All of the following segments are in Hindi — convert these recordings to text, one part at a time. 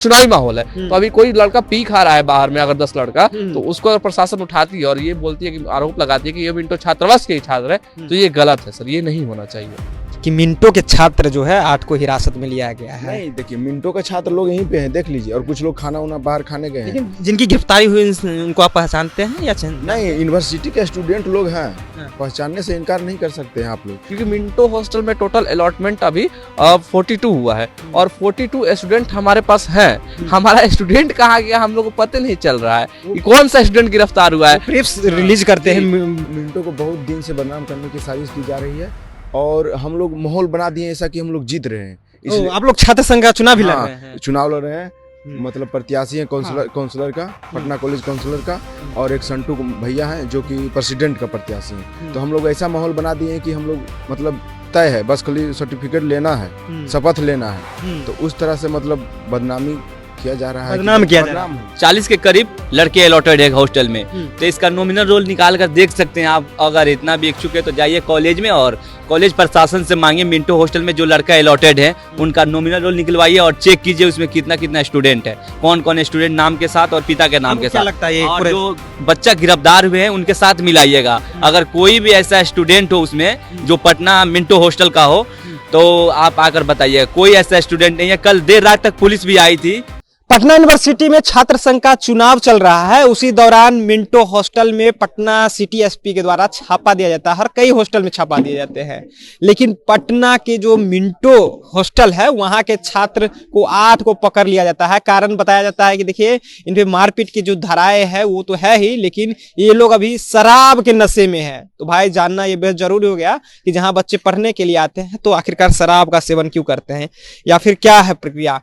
चुनावी माहौल है। तो अभी कोई लड़का पी खा रहा है बाहर में, अगर 10 लड़का, तो उसको अगर प्रशासन उठाती है और ये बोलती है कि आरोप लगाती है कि ये मिंटो छात्रावास के ही छात्र है, तो ये गलत है सर, ये नहीं होना चाहिए। कि मिंटो के छात्र जो है 8 को हिरासत में लिया गया है। नहीं, देखिए मिंटो का छात्र लोग यहीं पे हैं, देख लीजिए, और कुछ लोग खाना उना बाहर खाने गए हैं। लेकिन जिनकी गिरफ्तारी हुई उनको आप पहचानते हैं या नहीं, यूनिवर्सिटी के स्टूडेंट लोग हैं, पहचानने से इनकार नहीं कर सकते हैं आप लोग। क्योंकि मिंटो हॉस्टल में टोटल अलॉटमेंट अभी 42 हुआ है और 42 स्टूडेंट हमारे पास हैं। हमारा स्टूडेंट कहाँ गया हम लोग को पता नहीं चल रहा है कि कौन सा स्टूडेंट गिरफ्तार हुआ है। प्रेस रिलीज करते हैं। मिंटो को बहुत दिन से बदनाम करने की साजिश की जा रही है और हम लोग माहौल बना दिए ऐसा कि हम लोग जीत रहे हैं। इसलिए आप लोग छात्र संघ का चुनाव भी लड़ रहे हैं। चुनाव लड़ रहे हैं, मतलब प्रत्याशी है काउंसलर का, पटना कॉलेज काउंसलर का, और एक संटू भैया हैं जो कि प्रेसिडेंट का प्रत्याशी हैं। तो हम लोग ऐसा माहौल बना दिए हैं कि हम लोग मतलब तय है, बस खाली सर्टिफिकेट लेना है, शपथ लेना है। तो उस तरह से मतलब बदनामी किया जा रहा है, बदनाम किया जा रहा है। 40 के करीब लड़के अलॉटेड है हॉस्टल में, तो इसका नॉमिनल रोल निकाल कर देख सकते हैं आप। अगर इतना भी इच्छुक है तो जाइए कॉलेज में और कॉलेज प्रशासन से मांगिए मिंटो हॉस्टल में जो लड़का अलॉटेड है उनका नॉमिनल रोल निकलवाइए और चेक कीजिए उसमें कितना कितना स्टूडेंट है, कौन कौन स्टूडेंट नाम के साथ और पिता के नाम के साथ। लगता है और जो बच्चा गिरफ्तार हुए हैं उनके साथ मिलाइएगा। अगर कोई भी ऐसा स्टूडेंट हो उसमें जो पटना मिंटो हॉस्टल का हो तो आप आकर बताइए। कोई ऐसा स्टूडेंट नहीं है। कल देर रात तक पुलिस भी आई थी। पटना यूनिवर्सिटी में छात्र संघ का चुनाव चल रहा है, उसी दौरान मिंटो हॉस्टल में पटना सिटी एसपी के द्वारा छापा दिया जाता है। हर कई हॉस्टल में छापा दिए जाते हैं, लेकिन पटना के जो मिंटो हॉस्टल है वहां के छात्र को 8 को पकड़ लिया जाता है। कारण बताया जाता है कि देखिए इन पे मारपीट की जो धाराएं है वो तो है ही, लेकिन ये लोग अभी शराब के नशे में है। तो भाई जानना ये बेहद जरूरी हो गया कि जहां बच्चे पढ़ने के लिए आते हैं तो आखिरकार शराब का सेवन क्यों करते हैं या फिर क्या है प्रक्रिया।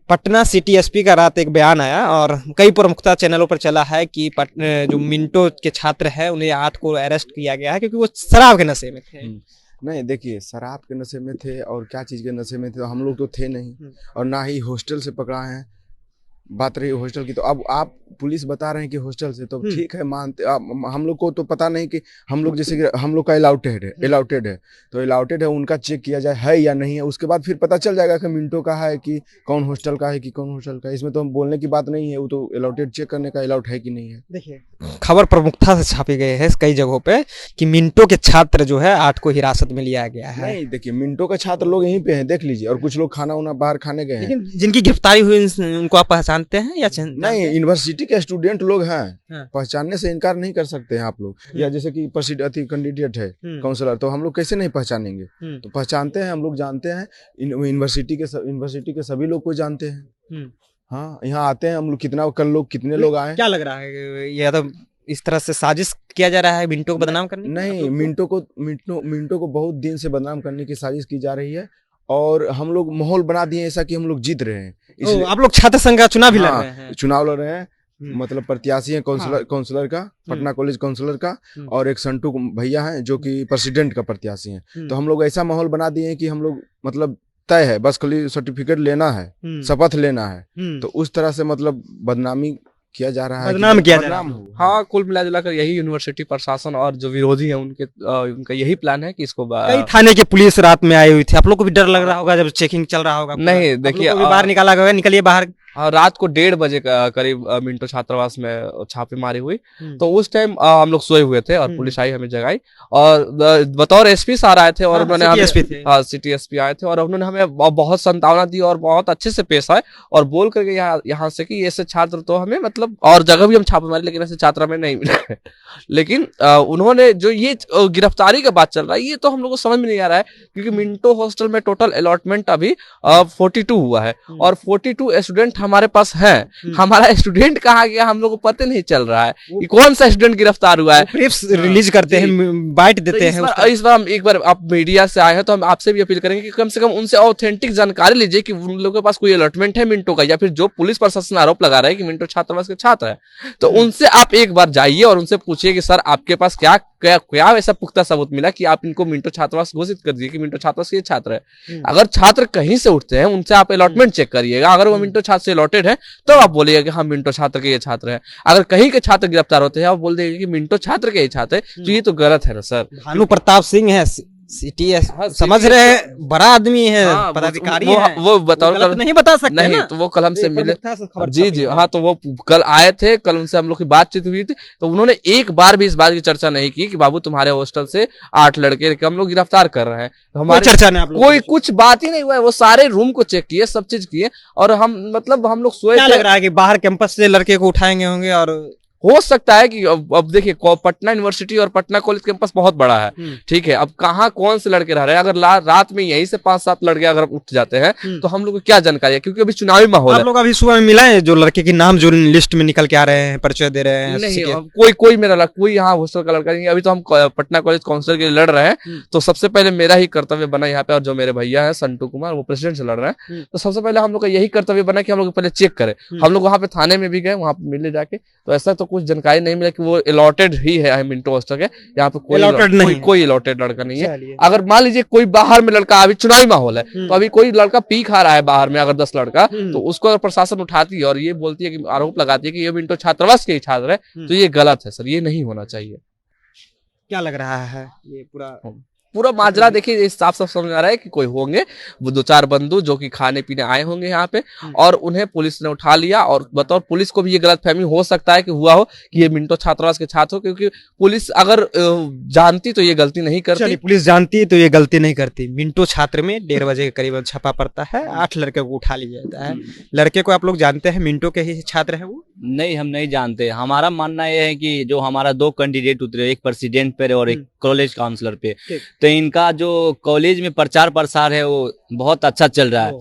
पटना सिटी एसपी का रात एक बयान आया और कई प्रमुखता चैनलों पर चला है कि जो मिंटो के छात्र हैं उन्हें 8 को अरेस्ट किया गया है क्योंकि वो शराब के नशे में थे। नहीं, देखिए शराब के नशे में थे और क्या चीज़ के नशे में थे, तो हम लोग तो थे नहीं, और ना ही हॉस्टल से पकड़ा है। बात रही हॉस्टल की, तो अब आप पुलिस बता रहे हैं कि हॉस्टल से, तो ठीक है मानते। हम लोग को तो पता नहीं कि हम लोग जैसे कि हम लोग का अलाउटेड है तो अलाउटेड है, उनका चेक किया जाए है या नहीं है, उसके बाद फिर पता चल जाएगा कि मिंटो का है कि कौन हॉस्टल का है कि कौन हॉस्टल का है। इसमें तो हम बोलने की बात नहीं है, वो तो अलाउटेड चेक करने का अलाउट है कि नहीं है। देखिए खबर प्रमुखता से छापे गए हैं कई जगहों पे कि मिंटो के छात्र जो है 8 को हिरासत में लिया गया है। नहीं, देखिए मिंटो का छात्र लोग यहीं पे हैं, देख लीजिए, और कुछ लोग खाना उना बाहर खाने गए हैं। लेकिन जिनकी गिरफ्तारी हुई उनको आप पहचानते हैं या नहीं, यूनिवर्सिटी के स्टूडेंट लोग हैं, पहचानने से इनकार नहीं कर सकते हैं आप लोग। या जैसे कि कैंडिडेट है काउंसलर, तो हम लोग कैसे नहीं पहचानेंगे। तो पहचानते हैं, हम लोग जानते हैं, यूनिवर्सिटी के सभी लोग को जानते हैं। हाँ, यहाँ आते हैं हम लोग, कितने लोग आए। क्या लग रहा है ये तो इस तरह से साजिश किया जा रहा है मिंटो को बदनाम करने? नहीं, मिंटो को बहुत दिन से बदनाम करने की साजिश की जा रही है और हम लोग माहौल बना दिए ऐसा कि हम लोग जीत रहे हैं। इसलिए आप लोग छात्र संघ का चुनाव भी लड़ रहे हैं। चुनाव लड़ रहे हैं, मतलब प्रत्याशी है काउंसलर का, पटना कॉलेज काउंसलर का, और एक संटू भैया हैं जो कि प्रेसिडेंट का प्रत्याशी हैं। तो हम लोग ऐसा माहौल बना दिए हैं कि हम लोग मतलब तय है, बस खाली सर्टिफिकेट लेना है, शपथ लेना है। तो उस तरह से मतलब बदनामी किया जा रहा है, बदनाम किया जा रहा है। हाँ, कुल मिला जुलाकर यही यूनिवर्सिटी प्रशासन और जो विरोधी है उनका यही प्लान है कि इसको कई थाने के पुलिस रात में आई हुई थी। आप लोग को भी डर लग रहा होगा जब चेकिंग चल रहा होगा? नहीं, देखिए बाहर निकाला गया, निकलिए बाहर। रात को 1:30 बजे करीब मिंटो छात्रावास में छापेमारी हुई। तो उस टाइम हम लोग सोए हुए थे और पुलिस आई हमें जगाई और बतौर एसपी सर आए थे और उन्होंने सिटी एसपी आए थे और उन्होंने हमें बहुत सांत्वना दी और बहुत अच्छे से पेश आए और बोल करके यहाँ से कि ऐसे छात्र तो हमें मतलब और जगह भी हम छापेमारी लेकिन ऐसे छात्र में नहीं मिले। लेकिन उन्होंने जो ये गिरफ्तारी का बात चल रहा है ये तो हम लोग को समझ में नहीं आ रहा है क्योंकि मिंटो हॉस्टल में टोटल अलॉटमेंट अभी 42 हुआ है और 42 स्टूडेंट हमारे पास हैं। हमारा स्टूडेंट कहाँ गया हम लोग को पता नहीं चल रहा है कि कौन सा स्टूडेंट गिरफ्तार हुआ है। प्रेस रिलीज करते हैं, बाइट देते हैं। इस बार हम एक बार आप मीडिया से आए हैं तो हम आपसे भी अपील करेंगे कि कम से कम उनसे ऑथेंटिक जानकारी लीजिए कि उन लोगों के पास कोई अलॉटमेंट है मिंटो का या फिर जो पुलिस प्रशासन आरोप लगा रहा है कि मिंटो छात्रावास के छात्र है, तो उनसे आप एक बार जाइए और उनसे पूछिए कि सर आपके पास क्या ऐसा पुख्ता सबूत मिला कि आप इनको मिंटो छात्रावास घोषित कर दीजिए कि मिंटो छात्रावास के छात्र है। अगर छात्र कहीं से उठते हैं उनसे आप अलॉटमेंट चेक करिएगा, अगर वो मिंटो छात्र से अलॉटेड है तो आप बोलिएगा कि हाँ मिंटो छात्र के ये छात्र है। अगर कहीं के छात्र गिरफ्तार होते हैं आप बोल देंगे कि मिंटो छात्र के ये छात्र है, तो ये तो गलत है ना सर। भानु प्रताप सिंह है सिटी हाँ, समझ सिटी रहे हैं, बड़ा आदमी है, हाँ, पदाधिकारी वो है, वो बताओ गलत नहीं बता सकते नहीं ना। तो वो कल हमसे मिले प्रमुखता से खबर जी छापी जी है। हाँ, तो वो कल आए थे, कल उनसे हम लोग की बातचीत हुई थी, तो उन्होंने एक बार भी इस बात की चर्चा नहीं की कि बाबू तुम्हारे हॉस्टल से 8 लड़के के हम लोग गिरफ्तार कर रहे हैं। कोई हमारे चर्चा नहीं आप लोगों कोई को? कुछ बात ही नहीं हुआ है, वो सारे रूम को चेक किए, सब चीज किए, और हम मतलब हम लोग सोए क्या थे। लग रहा है कि बाहर कैंपस से लड़के को उठाएंगे होंगे और हो सकता है कि अब देखिए पटना यूनिवर्सिटी और पटना कॉलेज कैंपस बहुत बड़ा है, ठीक है। अब कहाँ कौन से लड़के रह रहे हैं, अगर रात में यहीं से 5-7 लड़के अगर उठ जाते हैं तो हम लोग को क्या जानकारी है, क्योंकि अभी चुनावी माहौल आप है। लोग अभी सुबह में मिला है जो लड़के के नाम जो लिस्ट में निकल के आ रहे हैं, परिचय दे रहे हैं? नहीं, अब कोई मेरा कोई यहाँ हॉस्टल का लड़का नहीं है। अभी तो हम पटना कॉलेज काउंसिलर के लिए लड़ रहे हैं, तो सबसे पहले मेरा ही कर्तव्य बना यहाँ पे, और जो मेरे भैया है संटू कुमार, वो प्रेसिडेंट से लड़ रहे हैं, तो सबसे पहले हम लोग का यही कर्तव्य बना कि हम लोग पहले चेक करें। हम लोग वहाँ पे थाने में भी गए, वहाँ पे मिले जाके, तो ऐसा तो कुछ जानकारी नहीं मिला कि वो अलॉटेड ही है मिंटो हॉस्टल के। यहाँ पे कोई अलॉटेड लड़का नहीं है। अगर मान लीजिए कोई बाहर में लड़का, अभी चुनावी माहौल है, तो अभी कोई लड़का पी खा रहा है बाहर में, अगर 10 लड़का, तो उसको अगर प्रशासन उठाती है और ये बोलती है कि आरोप लगाती है कि ये मिंटो छात्रावास के ही छात्र है, तो ये गलत है सर, ये नहीं होना चाहिए। क्या लग रहा है ये पूरा माजरा देखिए साफ साफ समझ आ रहा है कि कोई होंगे वो 2-4 बंधु जो कि खाने पीने आए होंगे यहाँ पे, और उन्हें पुलिस ने उठा लिया। और बतौर पुलिस को भी ये गलतफहमी हो सकता है कि हुआ हो कि ये मिंटो छात्रावास के छात्र हो, क्योंकि पुलिस अगर जानती तो ये गलती नहीं करती। पुलिस जानती तो ये गलती नहीं करती। मिंटो छात्र में 1:30 बजे के करीब छापा पड़ता है, 8 लड़के को उठा लिया जाता है। लड़के को आप लोग जानते हैं, मिंटो के ही छात्र है वो? नहीं, हम नहीं जानते। हमारा मानना यह है कि जो हमारा 2 कैंडिडेट उतरे, एक प्रेसिडेंट पे और एक कॉलेज काउंसलर पे, तो इनका जो कॉलेज में प्रचार प्रसार है वो बहुत अच्छा चल रहा है,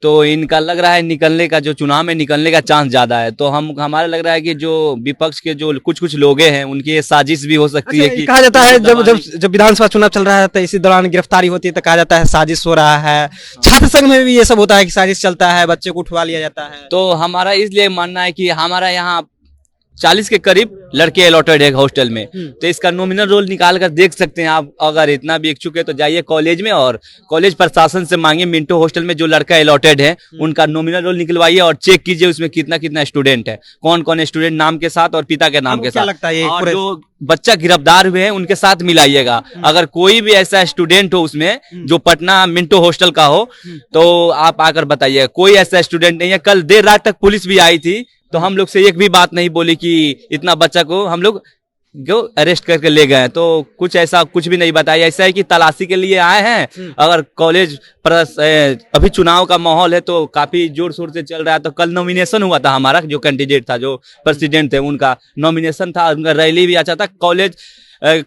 तो इनका लग रहा है निकलने का, जो चुनाव में निकलने का चांस ज्यादा है। तो हमारा लग रहा है कि जो विपक्ष के जो कुछ लोग हैं उनकी ये साजिश भी हो सकती है कि कहा जाता है जब विधानसभा चुनाव चल रहा है तो इसी दौरान गिरफ्तारी होती है तो कहा जाता है साजिश हो रहा है। छात्र संघ में भी ये सब होता है कि साजिश चलता है, बच्चे को उठवा लिया जाता है। तो हमारा इसलिए मानना है कि हमारा यहाँ 40 के करीब लड़के अलॉटेड है हॉस्टल में, तो इसका नॉमिनल रोल निकाल कर देख सकते हैं आप। अगर इतना भी इच्छुक है तो जाइए कॉलेज में और कॉलेज प्रशासन से मांगिए, मिंटो हॉस्टल में जो लड़का अलॉटेड है उनका नॉमिनल रोल निकलवाइए और चेक कीजिए उसमें कितना स्टूडेंट है, कौन कौन स्टूडेंट नाम के साथ और पिता के नाम के साथ। लगता है और जो बच्चा गिरफ्तार हुए हैं उनके साथ मिलाइएगा। अगर कोई भी ऐसा स्टूडेंट हो उसमें जो पटना मिंटो हॉस्टल का हो तो आप आकर बताइए। कोई ऐसा स्टूडेंट नहीं है। कल देर रात तक पुलिस भी आई थी, तो हम लोग से एक भी बात नहीं बोली कि इतना बच्चा को हम लोग जो अरेस्ट करके ले गए। तो कुछ भी नहीं बताया। ऐसा है कि तलाशी के लिए आए हैं। अगर कॉलेज पर अभी चुनाव का माहौल है तो काफी जोर शोर से चल रहा है। तो कल नॉमिनेशन हुआ था, हमारा जो कैंडिडेट था, जो प्रेसिडेंट थे, उनका नॉमिनेशन था, उनका रैली भी अच्छा था।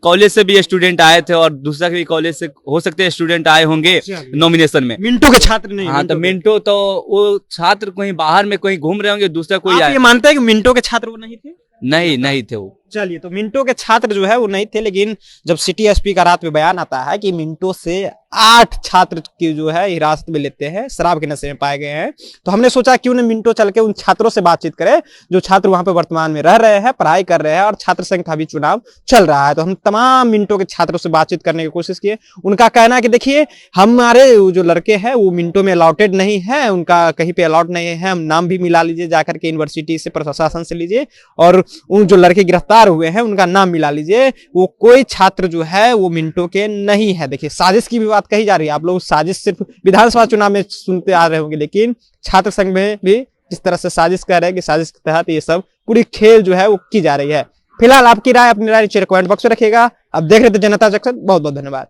कॉलेज से भी स्टूडेंट आए थे और दूसरा भी कॉलेज से हो सकते हैं स्टूडेंट आए होंगे नॉमिनेशन में। मिंटो के छात्र नहीं? हाँ, तो मिंटो तो वो छात्र कहीं बाहर में कहीं घूम रहे होंगे, दूसरा कोई आप ये मानते हैं कि मिंटो के छात्र वो नहीं थे? नहीं थे वो। चलिए, तो मिंटो के छात्र जो है वो नहीं थे, लेकिन जब सिटी एसपी का रात में बयान आता है कि मिंटो से 8 छात्र की जो है हिरासत में लेते हैं, शराब के नशे में पाए गए हैं, तो हमने सोचा क्यों न मिंटो चल के उन छात्रों से बातचीत करे जो छात्र वहां पे वर्तमान में रह रहे हैं, पढ़ाई कर रहे हैं, और छात्र संघ का भी चुनाव चल रहा है। तो हम तमाम मिंटो के छात्रों से बातचीत करने की कोशिश किए। उनका कहना है कि देखिए, हमारे जो लड़के हैं वो मिंटो में अलॉटेड नहीं है, उनका कहीं पे अलॉट नहीं है। हम नाम भी मिला लीजिए जाकर के यूनिवर्सिटी से, प्रशासन से लीजिए, और उन जो लड़के गिरफ्तार हुए हैं उनका नाम मिला लीजिए। वो कोई छात्र जो है वो मिंटो के नहीं है। देखिए, साजिश की भी बात कही जा रही है। आप लोग साजिश सिर्फ विधानसभा चुनाव में सुनते आ रहे होंगे, लेकिन छात्र संघ में भी इस तरह से साजिश कर रहे हैं कि साजिश के तहत ये सब पूरी खेल जो है वो की जा रही है। फिलहाल आपकी राय, अपनी राय नीचे कमेंट बॉक्स में रखिएगा। अब देख रहे थे जनता जंक्शन। बहुत बहुत धन्यवाद।